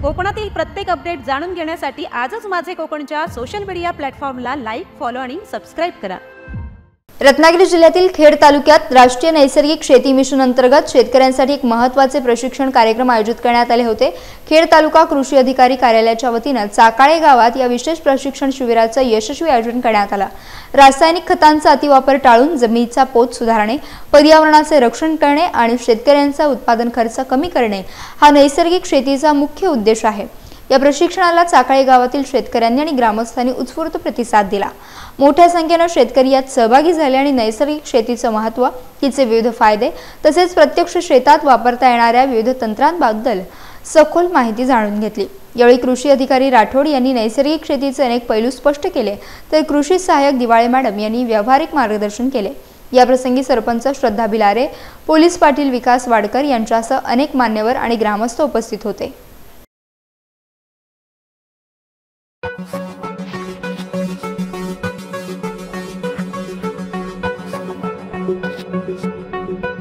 कोकणातील प्रत्येक अपडेट जाणून घेण्यासाठी आजच माझे कोकणच्या सोशल मीडिया प्लॅटफॉर्मला लाईक, फॉलो आणि सबस्क्राइब करा। रत्नागिरी जिल्ह्यातील खेड तालुक्यात राष्ट्रीय नैसर्गिक शेती मिशन अंतर्गत शेतकऱ्यांसाठी एक महत्त्वाचे प्रशिक्षण कार्यक्रम आयोजित करण्यात आले होते। खेड तालुका कृषी अधिकारी कार्यालयाच्या वतीने चाकाळे गावात या विशेष प्रशिक्षण शिबिराचे यशस्वी आयोजन करण्यात आले। रासायनिक खतांचा अतिवापर टाळून जमिनीचा पोत सुधारणे, पर्यावरणाचे रक्षण करणे आणि शेतकऱ्यांचा उत्पादन खर्च कमी करणे हा नैसर्गिक शेतीचा मुख्य उद्देश आहे। या प्रशिक्षणाला चाकाळे गावातील शेतकऱ्यांनी आणि ग्रामस्थांनी उत्स्फूर्त प्रतिसाद दिला। मोठ्या संख्येने शेतकरी यात सहभागी झाले आणि नैसर्गिक शेतीचे महत्त्व, तिचे विविध फायदे तसेच प्रत्यक्ष शेतात वापरता येणाऱ्या विविध तंत्रांबद्दल सखोल माहिती जाणून घेतली। यावेळी कृषी अधिकारी राठोड यांनी नैसर्गिक शेतीचे अनेक पैलू स्पष्ट केले, तर कृषी सहाय्यक दिवाळे मॅडम यांनी व्यावहारिक मार्गदर्शन केले। या प्रसंगी सरपंच श्रद्धा बिलारे, पोलीस पाटील विकास वाडकर यांच्यासह अनेक मान्यवर आणि ग्रामस्थ उपस्थित होते। Thank you.